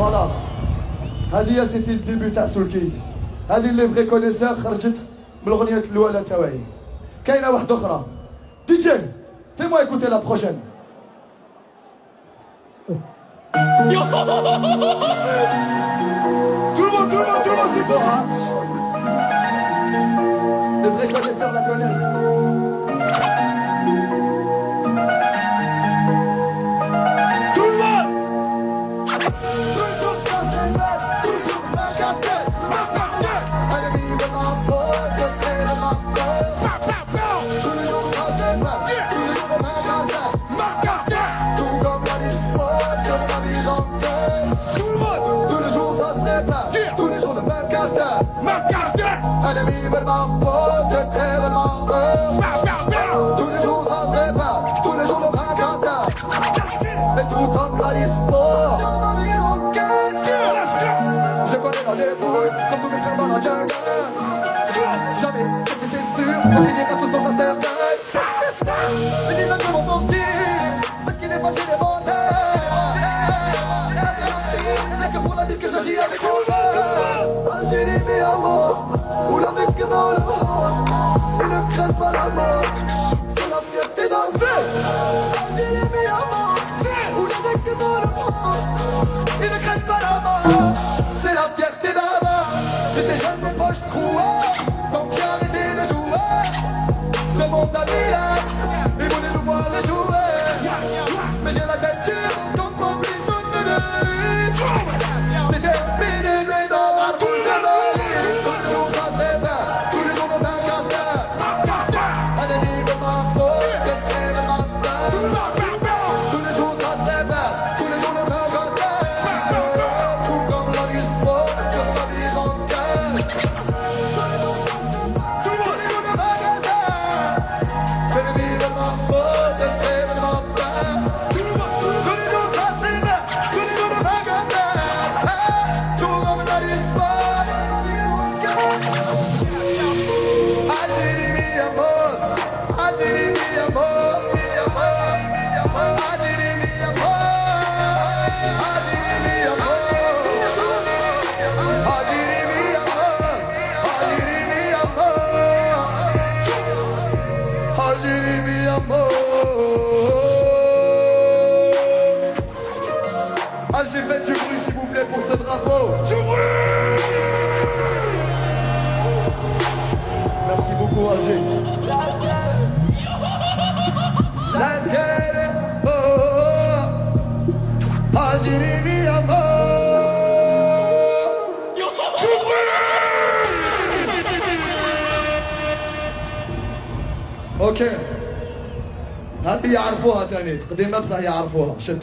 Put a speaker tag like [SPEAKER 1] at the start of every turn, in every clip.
[SPEAKER 1] Voilà. هذه c'était le début تاع سولكي. هذه اللي فري كونيسور خرجت من الأغنية الأولى تاعي. كاينة واحدة أخرى. دي جي fais-moi écouter la prochaine. Tout le monde, c'est fort. Les vrais connaisseurs la connaissent. Tous les jours ça se répare, tous les jours le même caractère. Les trous comme la sport. Je connais la débrouille, comme tous mes frères dans la jungle. Jamais, c'est sûr, on finira tous dans un cercueil. Mais dis-le comment sortir, parce qu'il est facile et menteur. Y'a que pour la vie que j'agis avec mon cœur. Algérie, mi amor, ou la vie que dans le bras. Et ne crains pas la mort, c'est la fierté d'un feu. Algérie, mi amor, ou la vie que dans le bras. Et ne crains pas la mort, c'est la fierté d'un mort. J'étais jeune mais poche trouée, donc j'ai arrêté de jouer. Demande à Milan, il voulait nous voir les jouer. Mais j'ai la tête dure, donc mon plus de nuit. Déterminé, mais dans la bouche de l'œil. Tous les jours ça c'est bien, tous les jours on fait un casse-tête. Un ennemi de ma faute, que c'est le matin. Tous les jours ça c'est bien, tous les jours on fait un casse-tête. Tout comme la vie se voit sur sa vie en cœur. Tous les jours on fait un casse-tête. Un ennemi de ma faute, que c'est le matin. Tous les jours ça c'est bien, tous les jours on fait un casse-tête. Tout comme la vie se voit sur sa vie en cœur. Algérie, mi amor, Algérie, mi amor, mi amor, mi amor. Algérie, mi amor, Algérie, mi amor, Algérie, mi amor, Algérie, mi amor, Algérie, mi amor. Alger, faites du bruit s'il vous plaît pour ce drapeau. Du bruit. Merci beaucoup Alger. Let's get it, oh, Algérie, mi amor. اوكي هذه يعرفوها تاني قديمة بصح يعرفوها شد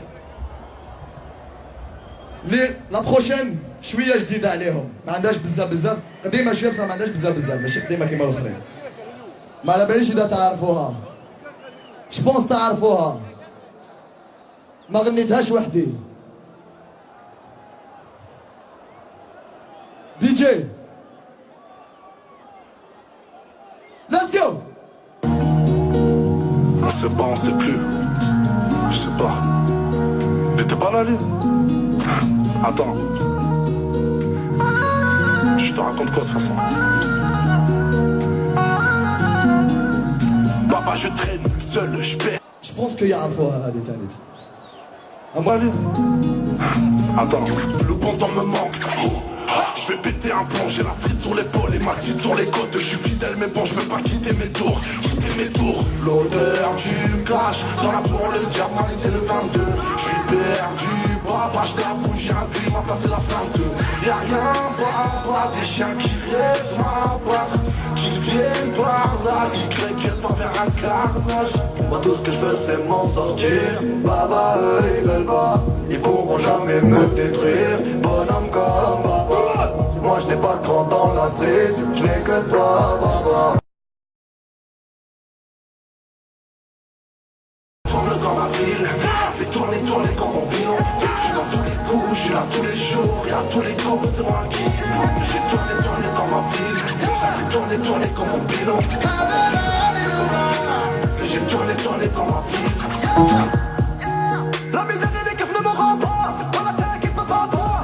[SPEAKER 1] لي لا بروشين شوية جديدة عليهم ما عندهاش بزاف قديمة شوية بصح ما عندهاش بزاف ماشي قديمة كيما الأخرين ما على باليش إذا تعرفوها جبونس تعرفوها ما غنيتهاش وحدي دي جي Let's go.
[SPEAKER 2] On sait pas, on sait plus. Je sais pas. Il était pas là, lui? Attends. Je te raconte quoi de toute façon? Papa, je traîne seul, je perds.
[SPEAKER 1] Je pense qu'il y a un fois à l'éternité.
[SPEAKER 2] À moi, lui? Attends. Le bon temps me manque. Je vais péter un plomb, j'ai la frite sur l'épaule et ma petite sur les côtes. Je suis fidèle mais bon, je veux pas quitter mes tours. L'odeur du cash, dans la tour le diamant c'est le 22. Je suis perdu, papa je t'avoue, j'ai un vie, m'a passé la fin de. Y'a rien, papa, des chiens qui viennent m'abattre. Qu'ils viennent par là, ils créent qu'elle va faire un carnage. Moi tout ce que je veux c'est m'en sortir. Baba eux ils veulent pas, ils pourront jamais me détruire. Bonhomme comme Baba. Moi je n'ai pas de grand dans la street, je n'ai que toi, Baba. Tourne dans ma ville, fais tourner comme mon bilan. Je suis dans tous les coups, je suis là tous les jours, et à tous les coups c'est moi qui. J'ai tourné dans ma ville, j'ai tourné comme mon bilan. J'ai tourné dans ma ville. La misère et les keufs ne me rendent pas, dans la tête qui ne peut pas droit.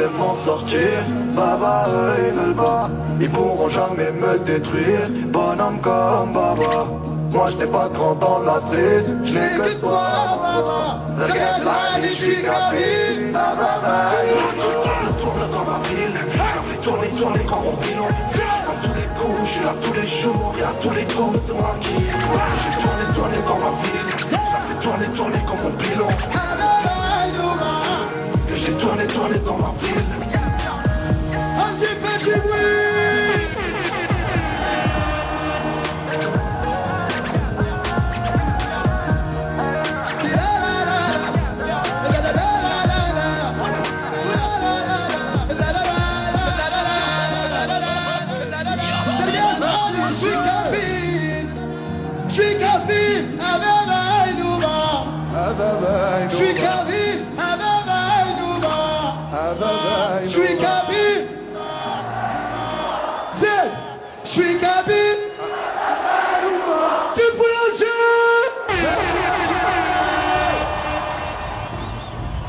[SPEAKER 1] sais m'en sortir. Baba, eux ils veulent pas, ils pourront jamais me détruire. Bonhomme comme Baba, moi je n'ai pas de grand dans la street. Je n'ai que toi, Baba. The gas line, je suis capine. Baba,
[SPEAKER 2] tourne dans ma ville, ça fait tourner quand mon bilan. Dans tous les coups, je suis là tous les jours, et à tous les coups, c'est moi qui. J'ai tourné dans ma ville, ça fait tourner quand mon bilan. J'ai tourné dans ma ville.
[SPEAKER 1] j'ai fait du bruit. Je suis Kevin, je suis Kevin, je suis Kevin, Z, je suis Kevin, tu peux Alger.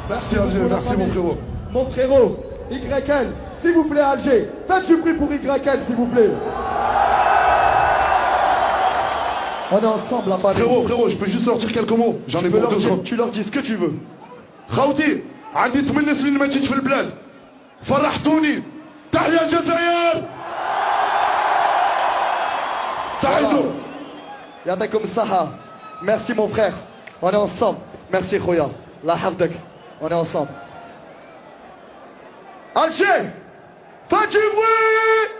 [SPEAKER 3] Merci Alger, merci mon frérot.
[SPEAKER 1] Mon frérot, YL, s'il vous plaît Alger, faites du bruit pour YL s'il vous plaît. On est ensemble la famille.
[SPEAKER 3] Frérot, je peux juste leur dire quelques mots. J'en ai pour 2 secondes.
[SPEAKER 1] Tu leur dis ce que tu veux.
[SPEAKER 3] خاوتي عندي 8 سنين ما جيتش في البلاد فرحتوني تحيا الجزائر صحيتو
[SPEAKER 1] يعطيكم الصحة. Merci mon frère. On est ensemble. Merci Khoya. La hafdak. On est ensemble. Alger, fais du bruit.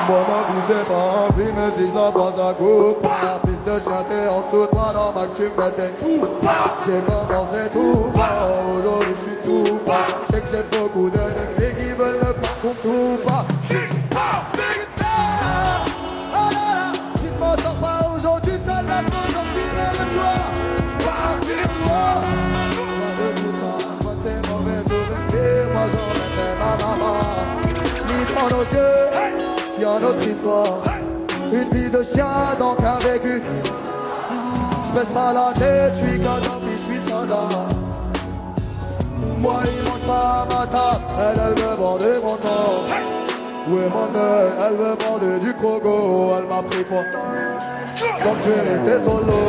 [SPEAKER 1] Moi m'abusais pas envie, mais si je la bois à coup pas. Piste de chien, t'es en dessous de moi, dans ma que tu me mettais tout bas. J'ai commencé tout bas, aujourd'hui je suis tout bas. Je sais que j'ai beaucoup d'ennemis qui veulent me prendre pour tout bas. Oh là là, si je m'en sors pas aujourd'hui, ça laisse me sortir de toi. Partir-moi. Pas de tout ça, moi c'est mauvais souvenirs, moi j'en mettais ma maman. Ni dans nos yeux. Y'a notre histoire, une vie de chien donc avec une. J'baisse pas la tête, j'suis Kadhafi, j'suis Saddam. Moi il mange pas à ma table, elle me vend de mon temps. Où est mon œil? Elle veut manger du croco. Elle m'a pris pour... Donc je vais rester solo.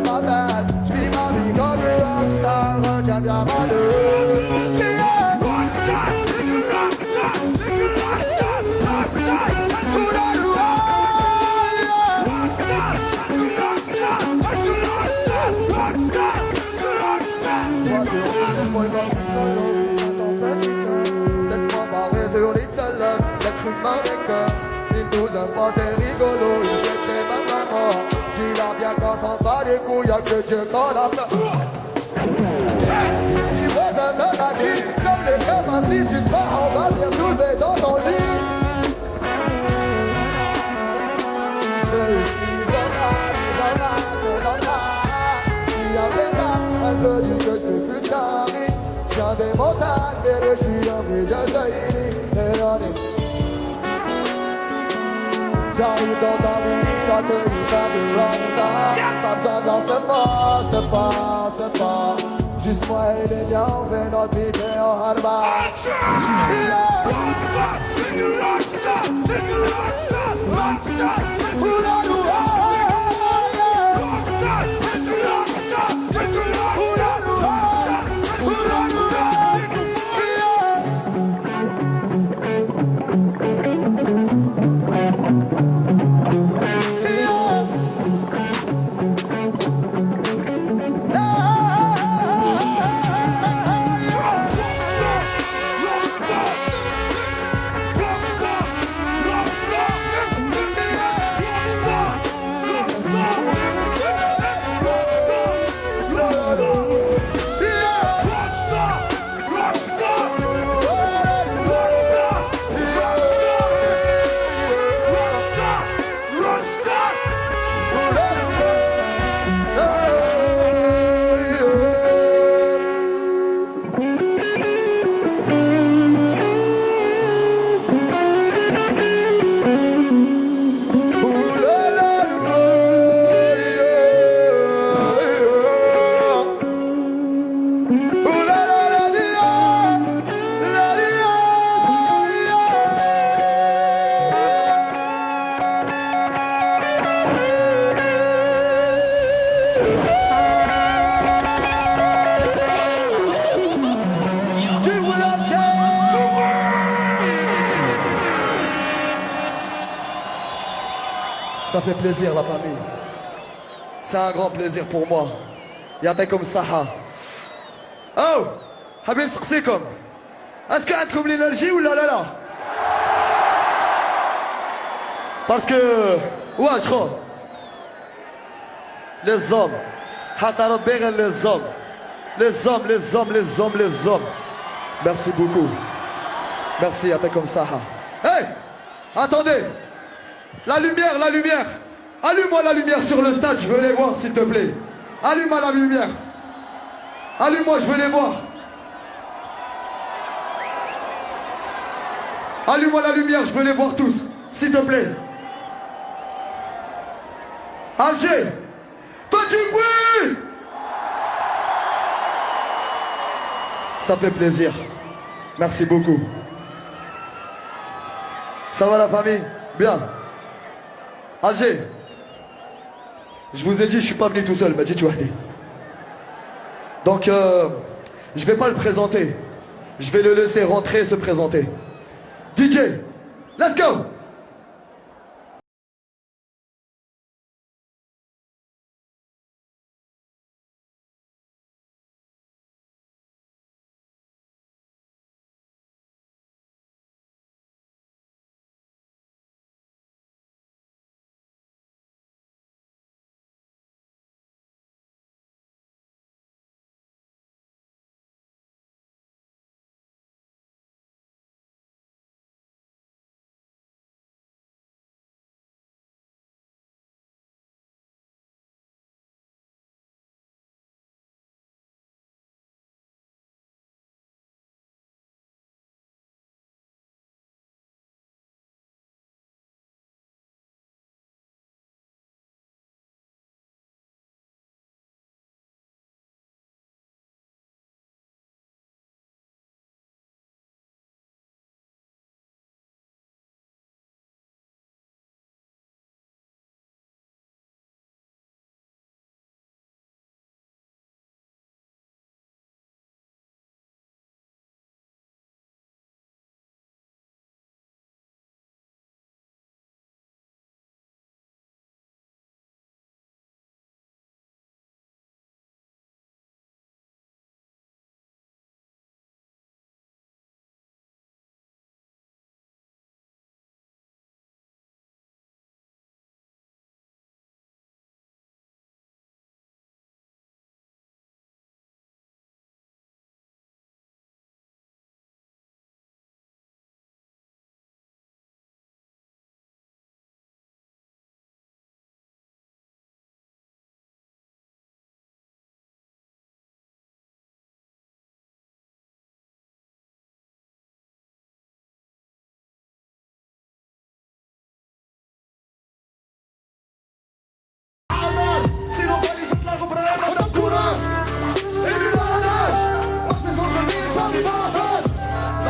[SPEAKER 1] Ma bad, je vis ma vie comme un rockstar. Retiens bien ma deux. Yeah.
[SPEAKER 2] Rockstar, c'est du rockstar, c'est du rockstar, rockstar, c'est du rockstar. Rockstar, c'est du rockstar, c'est du rockstar, rockstar, c'est du rockstar.
[SPEAKER 1] Laisse-moi barrer sur l'Ipsalon. L'être humain des cœurs. Il nous aime pas, c'est rigolo. Il se fait même la mort. Dis-leur bien qu'on s'en bat les couilles. Y'a que Dieu qu'on a peur. Il voit un homme à qui, comme les capacités, tu seras, on va bien soulever dans ton lit. Je suis normal, c'est normal. Il y a des dames, elle veut dire que je fais plus qu'Harry. J'avais mon tag, bébé, je suis un vrai Jazairi. Et on est... J'arrive dans ta vie, accueilli par des rockstars. Pas besoin d'en se pas. Juste moi et les miens, on fait notre vie et on hardbar.
[SPEAKER 2] Rockstar, c'est du rockstar, c'est du rockstar, rockstar, c'est du rockstar. Rockstar, c'est du rockstar, c'est du rockstar, rockstar, c'est du rockstar.
[SPEAKER 1] Ça fait plaisir la famille. C'est un grand plaisir pour moi. يعطيكم الصحة. Oh, حابين نسقسيكم. Est-ce عندكم l'énergie ولا لا؟ Parce que واش خو les hommes حتى ربي غير les hommes. Les hommes. Merci beaucoup. Merci يعطيكم الصحة. Hey, attendez. La lumière. Allume-moi la lumière sur le stade, je veux les voir s'il te plaît. Allume-moi la lumière. Allume-moi, je veux les voir. Allume-moi la lumière, je veux les voir tous, s'il te plaît. Alger, fais du bruit. Ça fait plaisir. Merci beaucoup. Ça va la famille? Bien. Alger, je vous ai dit, je suis pas venu tout seul, m'a dit tu vas aller. Donc, je vais pas le présenter. Je vais le laisser rentrer et se présenter. DJ, let's go!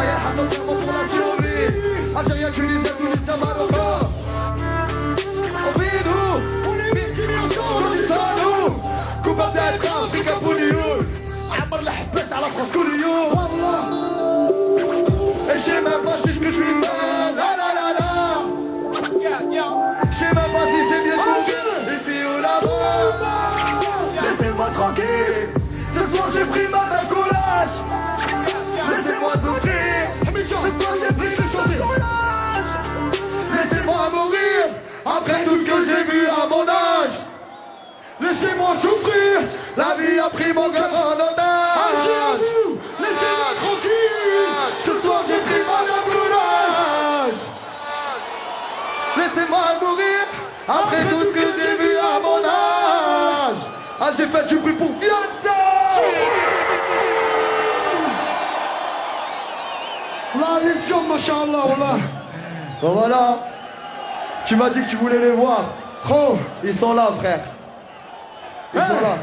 [SPEAKER 1] Algérien, Hamon, vraiment pour la survie. Algérien, Tunisien, Tunisien, Marocain. Oubliez-nous, on est Kurdistan, coupable d'être Africain pour nous. عمر الحبات على France كل يوم والله. Et je sais même pas si ce que je suis fan. La la la la. Je sais même pas si c'est bien ici ou là-bas. Laissez-moi tranquille. Ce soir j'ai pris ma courage. Laissez-moi souffrir. Ce soir j'ai pris ma courage. Laissez-moi mourir après tout ce que j'ai vu à mon âge. Laissez-moi souffrir, la vie a pris mon cœur en otage. Laissez-moi tranquille, ce soir j'ai pris mon courage. Laissez-moi mourir, après tout ce que j'ai vu à mon âge. Ah, j'ai fait du bruit pour Beyoncé. La mission, machallah, voilà. Bon voilà, tu m'as dit que tu voulais les voir. Oh, ils sont là, frère. Ils sont là.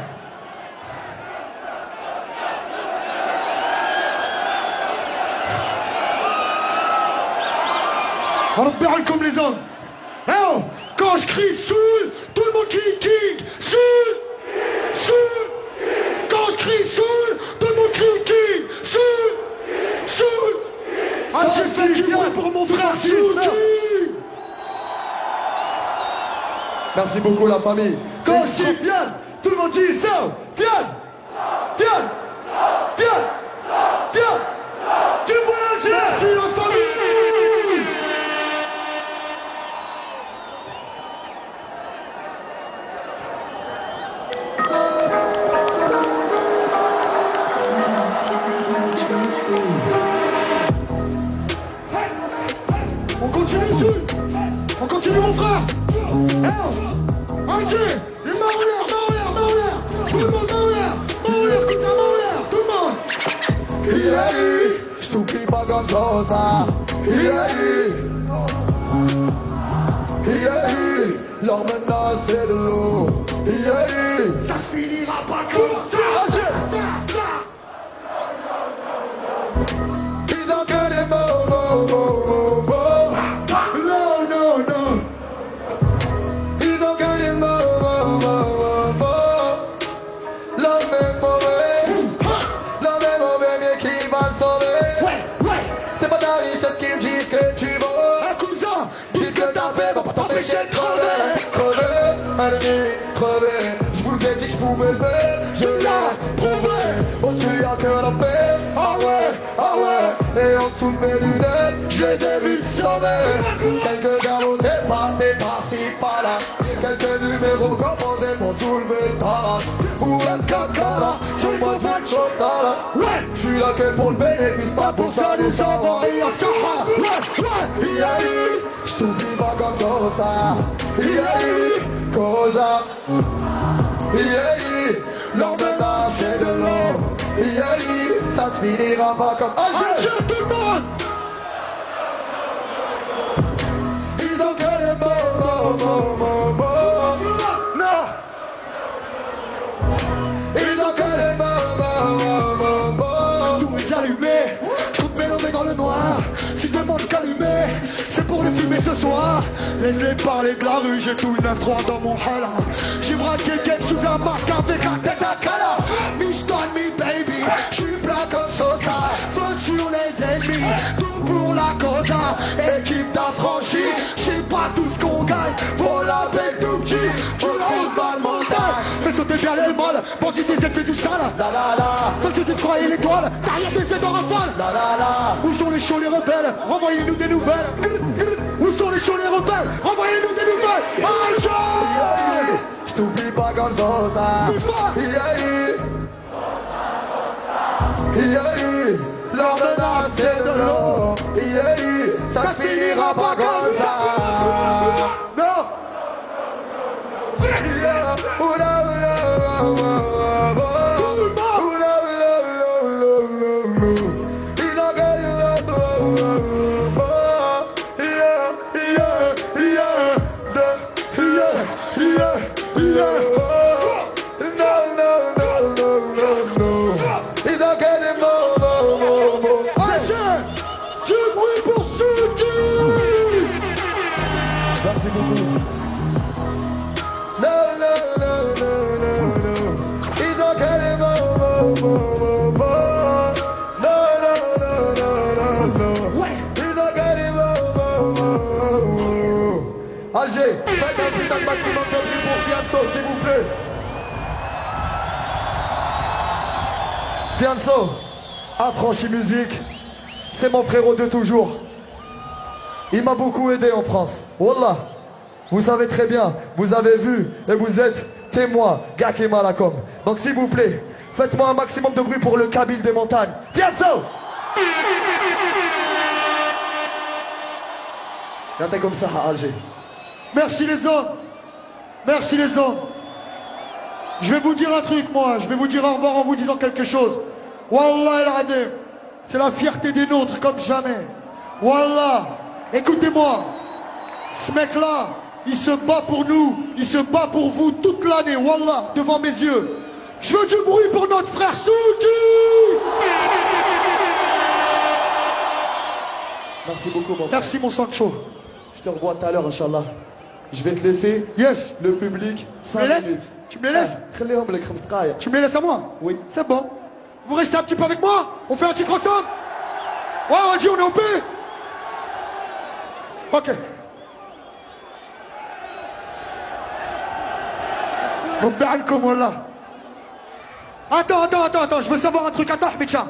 [SPEAKER 3] ربي عنكم les hommes. Oh, quand je crie Soul, tout le monde king, Soul, Soul. Quand je crie Soul, tout le monde crie Soul, Soul. Ah, j'ai fait du bruit pour mon frère Soul.
[SPEAKER 1] Merci beaucoup la famille. Quand je dis viens, tout le monde dit ça. Viens, viens, viens, viens. Tu vois, merci la famille.
[SPEAKER 3] On continue, on continue mon frère. Angers, il m'a Maoulière. Tout le monde Maoulière, tout le monde.
[SPEAKER 1] Je t'oublie pas comme ça. Leur menace c'est de l'eau.
[SPEAKER 3] Ça se finira pas comme ça.
[SPEAKER 1] Ils ont que des mots. Non. Ils ont que des mots. L'homme est mauvais, mais qui va le sauver? C'est pas ta richesse qui me disent que tu vaux.
[SPEAKER 3] Comme ça,
[SPEAKER 1] Dis que t'as fait, va pas t'empêcher de crever. Je vous ai dit que je pouvais le faire, je l'ai prouvé. Au-dessus y'a que la paix, ah ouais. Et en dessous de mes lunettes, je les ai vus sauver. Quelques galons dépassés par-ci par-là. Quelques numéros composés pour soulever ta race. Ou un cacara sur mon voiture. Ouais, je suis là que pour le bénéfice, pas pour ça du savoir. Et à Sahara, je t'oublie pas comme ça. Cosa. Leur menace c'est de l'eau. Ça se finira pas comme
[SPEAKER 3] Angers, tout le monde.
[SPEAKER 1] Ils ont que des mots. Non. Ils ont que des mots.
[SPEAKER 3] Tout est allumé, je compte mélanger dans le noir. Si demande qu'allumer, c'est pour les fumer ce soir. Laisse-les parler de la rue, j'ai tout le 9-3 dans mon hala. J'ai braqué le game sous un masque avec la tête à cala. Mich donne me baby, j'suis plat comme Sosa. Feu sur les ennemis, tout pour la cosa. Équipe d'affranchis, j'sais pas tout ce qu'on gagne. Pour la belle tout petit, tu roses dans le mental. Fais sauter bien les molles, bandit des effets du sale. Ceux que tu te croyais l'étoile, derrière des aides en rafale. Où sont les chauds les rebelles? Renvoyez-nous des nouvelles. Où sont les chauds les rebelles? Renvoyez-nous des nouvelles. Angers!
[SPEAKER 1] Je t'oublie pas comme ça. Leur menace c'est de l'eau. Ça se finira pas comme ça. Non.
[SPEAKER 3] Alger, faites un putain de maximum de bruit pour Fianso, s'il vous plaît. Fianso, Affranchi Musique, c'est mon frérot de toujours. Il m'a beaucoup aidé en France. Wallah, vous savez très bien, vous avez vu et vous êtes témoin, Gaki Malakom. Donc s'il vous plaît, faites-moi un maximum de bruit pour le Kabyle des montagnes. Fianso! Regardez comme ça à Alger. Merci les hommes. Merci les hommes. Je vais vous dire un truc, moi. Je vais vous dire au revoir en vous disant quelque chose. Wallah el-Adem. C'est la fierté des nôtres comme jamais. Wallah. Écoutez-moi. Ce mec-là, il se bat pour nous. Il se bat pour vous toute l'année. Wallah, devant mes yeux. Je veux du bruit pour notre frère Souki. Merci beaucoup, mon frère. Merci, mon Sancho. Je te revois tout à l'heure, Inch'Allah. Je vais te laisser. Yes. Le public, 5 minutes. Tu me les laisses? Tu me les laisses à moi? Oui. C'est bon. Vous restez un petit peu avec moi? On fait un titre ensemble? Ouais, on dit on est au P. Ok. Attends, je veux savoir un truc. Attends, Ahmedja.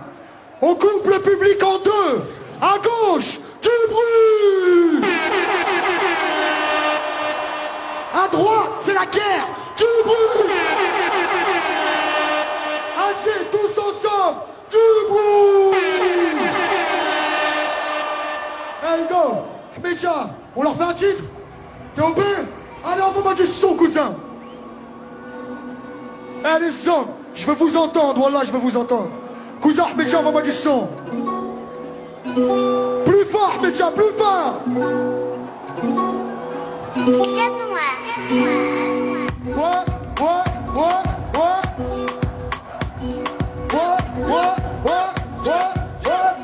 [SPEAKER 3] On coupe le public en deux. À gauche, du bruit. À droite, c'est la guerre. Du bruit. Alger, tous ensemble. Du bruit. Hey, go. Ahmedja, on leur fait un titre? T'es au B? Allez, envoie-moi du son, cousin. Allez, son. Je veux vous entendre, voilà, je veux vous entendre. Cousin Ahmedja, envoie-moi du son. Plus fort, Ahmedja, plus fort.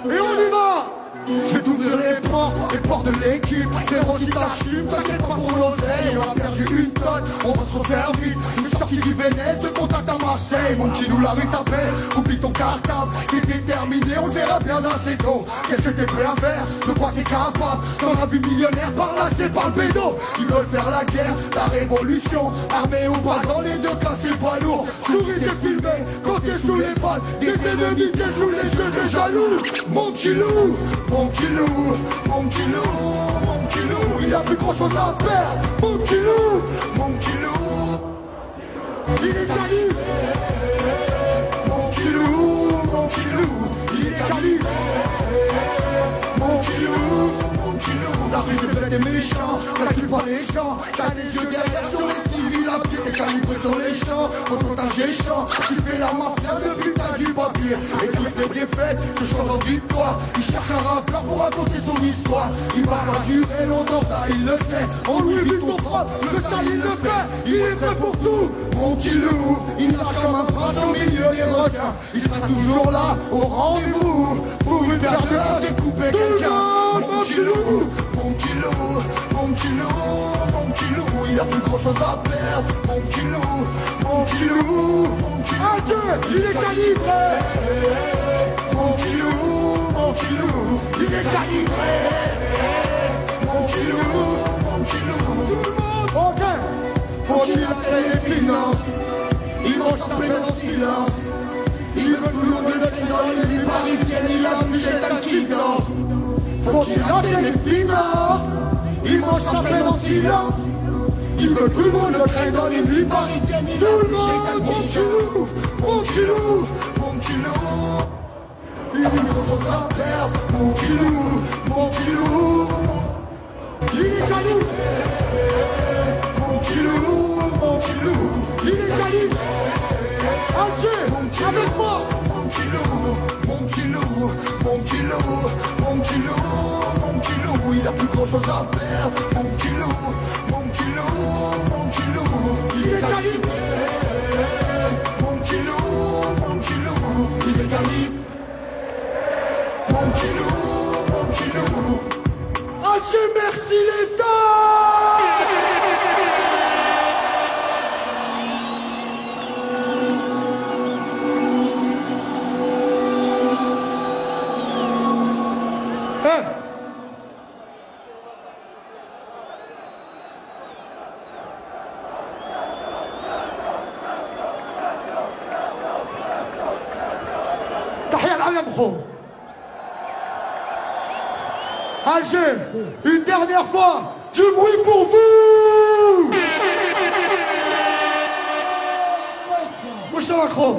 [SPEAKER 3] Et on y va. Je vais t'ouvrir les portes de l'équipe. Frérot, si t'assumes, t'inquiète pas pour l'oseille. On a perdu une tonne, on va se refaire vite. Une sortie du Vénès, de contact à Marseille. Mon petit nous la rue t'appelle, oublie ton cartable. T'es déterminé, on verra bien dans ses dos. Qu'est-ce que t'es prêt à faire? De quoi t'es capable? T'en as vu millionnaire par là, c'est par le bédo. Ils veulent faire la guerre, la révolution. Armée ou pas, dans les deux cas c'est pas lourd. Souris t'es filmé, quand t'es sous les balles. Des ennemis, t'es sous les yeux de jaloux. Mon petit loup, mon petit loup, mon petit loup, mon petit loup, il a plus grand chose à perdre. Mon petit loup, mon petit loup, il est calibré. Mon petit loup, il est calibré. Mon petit loup, la rue c'est bête et méchant. Là tu vois les gens, t'as des yeux derrière sur les civils à pied. T'es calibré sur les champs, contre ta géchant. Tu fais la mafia depuis t'as du papier. Écoute les défaites, je change en victoire. Il cherche un rappeur pour raconter son histoire. Il va pas durer longtemps, ça il le sait. On lui vit ton frappe, le style il le fait. Il est prêt pour tout, mon petit loup. Il nage comme un prince au milieu des requins. Il sera toujours là, au rendez-vous. Pour une paire de haches, découper quelqu'un. Mon petit loup, mon petit loup, mon petit loup, mon petit loup, il a plus grand chose à perdre. Mon petit loup, mon petit loup, mon petit loup, il est calibré. Mon petit loup, il est calibré. Mon petit loup, mon petit loup. Ok, faut-il appeler les finances? Ils vont s'appeler dans silence. Il veut tout le monde dans les villes parisiennes. Il a vu Gétal qui danse. Faut qu'il rate les finances. Ils vont s'appeler dans silence. Il veut tout le monde le traîne dans les nuits parisiennes. Il a vu Gétal qui danse. Mon petit loup, mon petit loup. Il a plus grand chose à perdre. Mon petit loup, mon petit loup. Il est calibré. Mon petit loup, mon petit loup. Il est calibré. Alger, avec moi. Mon petit loup, mon petit loup, mon petit loup, mon petit loup, mon petit loup, il a plus grand chose à perdre. Mon petit loup, mon petit loup, mon petit loup, il est calibré. Mon petit loup, il est calibré. Mon petit loup, mon petit loup. Alger, merci les gars. Yamkho. Alger, une dernière fois, du bruit pour vous. Mouche de Macron.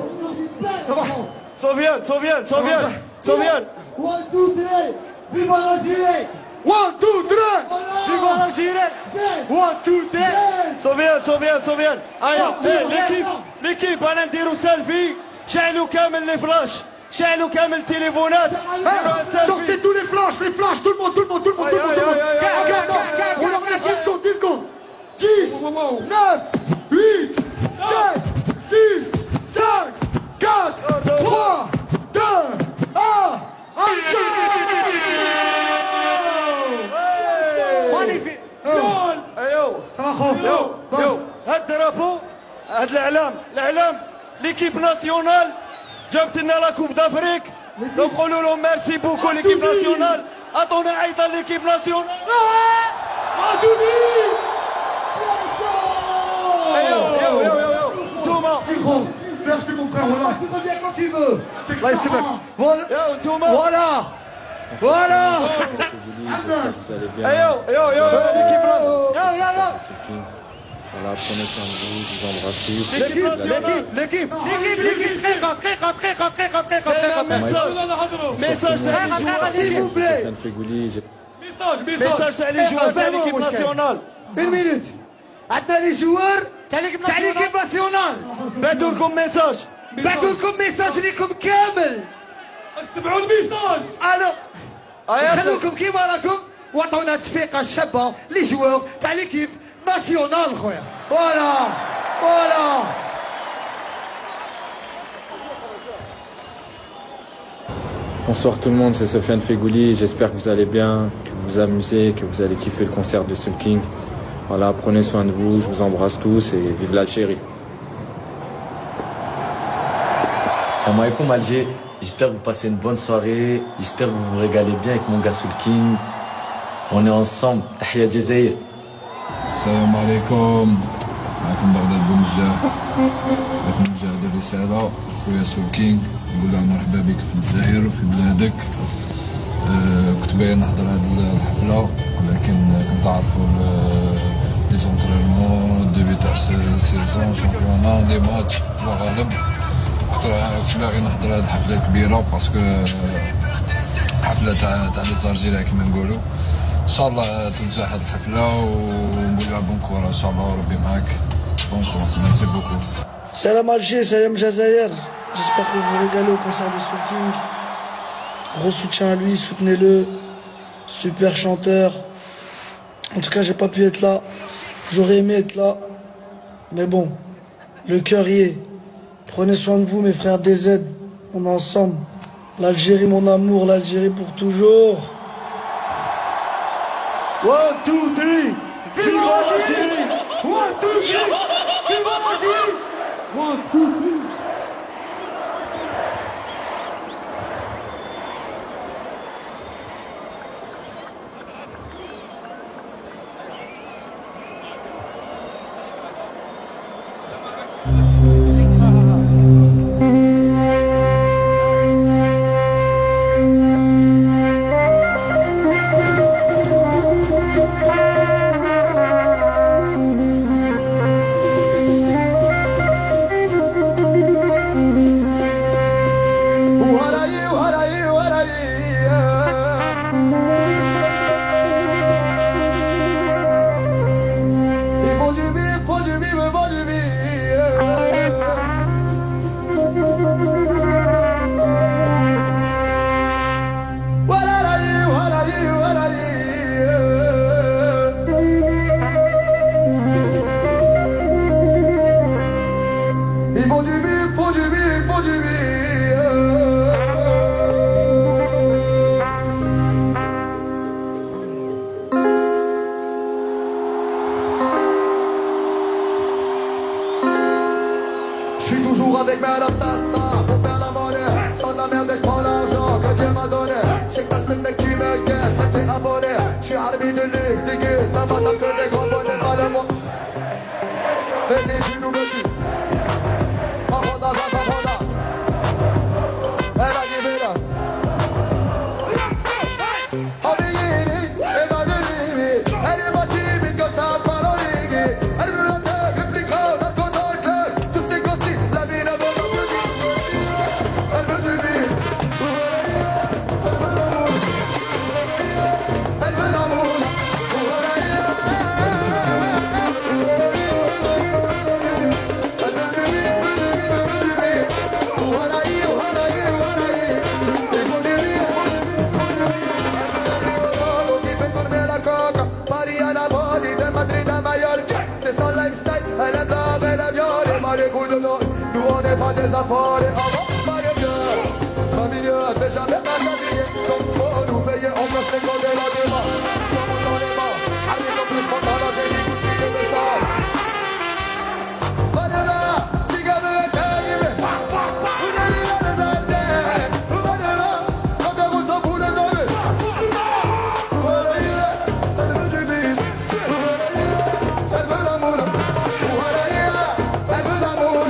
[SPEAKER 3] Ça va?
[SPEAKER 4] Soviet.
[SPEAKER 1] One, two, three, viva l'Algérie!
[SPEAKER 3] 1, 2, 3.
[SPEAKER 4] Viva l'Algérie! 1, 2, 3 Soviet. Aïe, l'équipe, انا نديرو سيلفي. شعلوا كامل لي فلاش. شعلوا كامل التليفونات.
[SPEAKER 3] Sortez tous les flashs, tout le monde. Regarde, on leur laisse 10 secondes. 10, 9, 8, 7, 6, 5, 4, 3, 2, 1.
[SPEAKER 4] مانيفيك جول.
[SPEAKER 3] Ça va, Kho?
[SPEAKER 4] يو هاد الدرابو، هاد الاعلام ليكيب ناسيونال جابت لنا لا كوب دافريك. نقولوا لهم ميرسي بوكو ليكيب ناسيونال. عطونا ايضا ليكيب ناسيونال. يو انتوما
[SPEAKER 3] Merci mon frère, voilà.
[SPEAKER 1] Tu reviens quand tu veux!
[SPEAKER 3] Là, c'est bon.
[SPEAKER 4] يو انتوما
[SPEAKER 3] Voilà.
[SPEAKER 5] Voilà. Vous allez bien.
[SPEAKER 4] l'équipe
[SPEAKER 5] Voilà, prenez soin de vous, je vous embrasse tous.
[SPEAKER 3] L'équipe.
[SPEAKER 4] message تاع لي جوار
[SPEAKER 3] S'il vous plaît.
[SPEAKER 5] Sofiane Fegouli, j'ai-
[SPEAKER 4] ميساج تاع لي جوار تاع ليكيب ناسيونال.
[SPEAKER 1] Une minute! عندنا لي جوار تاع ليكيب ناسيونال!
[SPEAKER 4] بعثوا لكم ميساج.
[SPEAKER 1] بعثوا لكم ميساج ليكم كامل!
[SPEAKER 4] سمعوا الميساج.
[SPEAKER 1] الو خلوكم كيما راكم وعطونا تصفيقه شابه لي جوار تاع ليكيب ناسيونال خويا. فوالا.
[SPEAKER 5] Bonsoir tout le monde, c'est Sofiane Fegouli. J'espère que vous allez bien, que vous vous amusez, que vous allez kiffer le concert de Soul King. Voilà, prenez soin de vous, je vous embrasse tous et vive l'Algérie.
[SPEAKER 6] Salam alaikum Alger, j'espère que vous passez une bonne soirée, j'espère que vous vous régalez bien avec mon gars Soul King. On est ensemble, Tahia Jazair.
[SPEAKER 7] السلام عليكم معكم بغداد بومجاه نجاهد الرسالة خويا سول كينغ نقول له مرحبا بك في الجزائر وفي بلادك. كنت باغي نحضر هذه الحفلة ولكن كنت عارفوا لي زونطرينمون الديبي تاع السيزون شامبيونا لي ماتش في الغالب. كنت باغي نحضر هذه الحفلة الكبيرة باسكو حفلة تاع لي زارجيريا كيما نقولوا. ان شاء الله تنجح هذه الحفله ونقول لها بون كورا ان شاء الله وربي معاك. بون شونس ميرسي بوكو.
[SPEAKER 8] Salam Alger, salam Jazair. J'espère que vous vous régalez au concert de Soul King. Gros soutien à lui, soutenez-le. Super chanteur. En tout cas, j'ai pas pu être là. J'aurais aimé être là. Mais bon, le cœur y est. Prenez soin de vous, mes frères DZ. On est ensemble. L'Algérie, mon amour, l'Algérie pour toujours.
[SPEAKER 4] 1, 2, 3 Viva l'Algérie. 1, 2, 3 Viva l'Algérie. 1, 2, 3.
[SPEAKER 1] Je suis toujours avec mes adaptations pour faire la monnaie. Sans ta merde, je prends l'argent que Dieu m'a donné. Je sais que t'as ce mec qui me guette, t'es abonné. Je suis armé de luxe, déguise, la bande que des gros bonnets, pas de moi. Vas-y, je nous veux-tu. Honda, elle a dit, Origini, e Maderini, elle est ma timide quand ça parle en ligue. Elle veut la tête, le plus grand, la côte dans le club. Tous ces gosses, la vie n'a pas de vie. Elle veut du vide. Elle veut l'amour. C'est son lifestyle, elle aime la belle viande et mal les goûts de l'eau. Nous on n'est pas des affolés, avant pas les gars. Ma milieu, elle fait jamais mal habillée. Donc faut nous payer, on peut se récolter la débat. Comme dans les mains, allez comme plus spontané, j'ai dit Gucci et Versailles. Banana, dígame dime. Una liga de sante. Banana, no te gusta pour les oreilles. Elle veut du bise. Elle veut l'amour. Elle veut l'amour.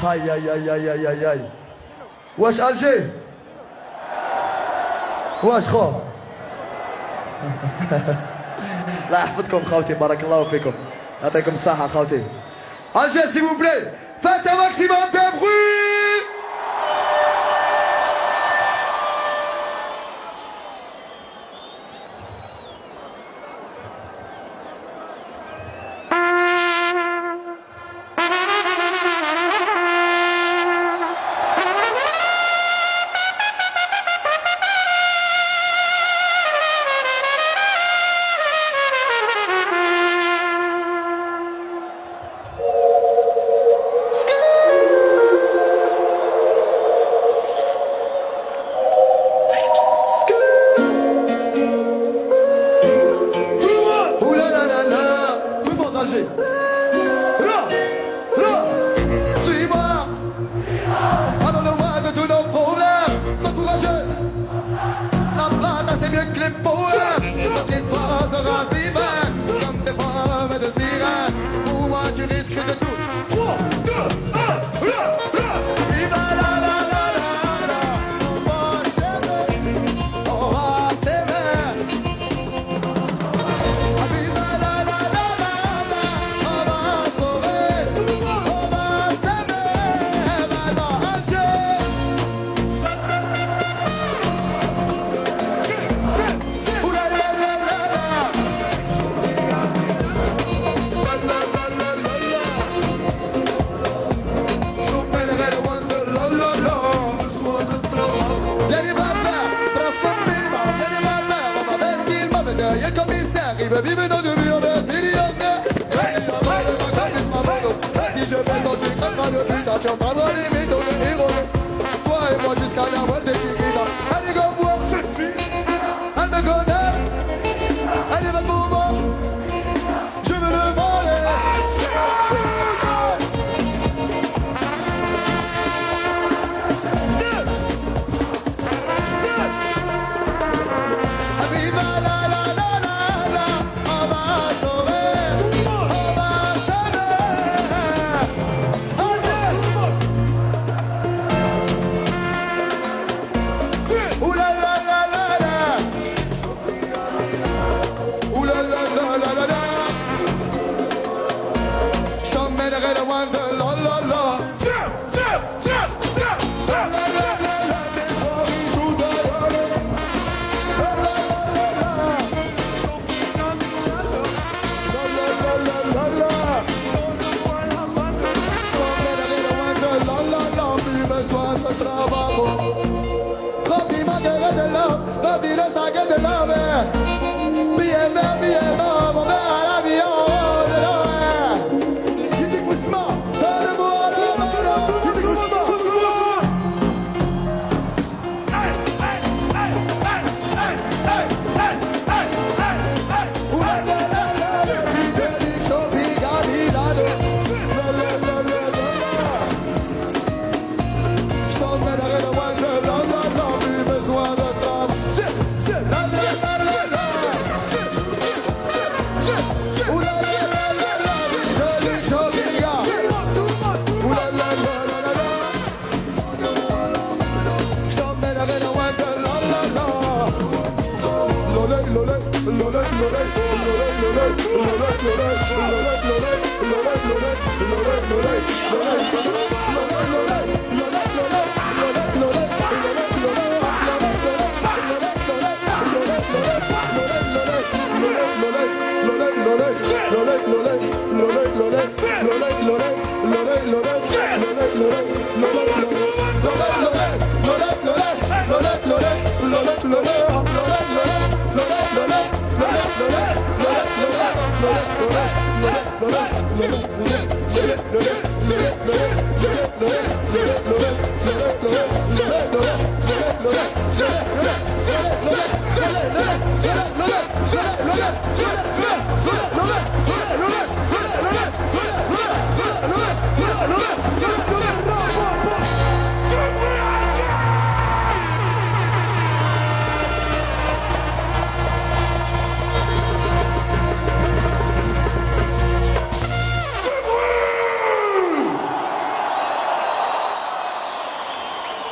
[SPEAKER 1] Aïe aïe aïe aïe aïe aïe aïe. واش ألجي؟ واش خو؟ الله يحفظكم خوتي بارك الله فيكم يعطيكم الصحة خوتي. ألجي s'il vous plaît faites un maximum de bruit. Allez, va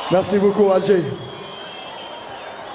[SPEAKER 3] Merci beaucoup, Alger.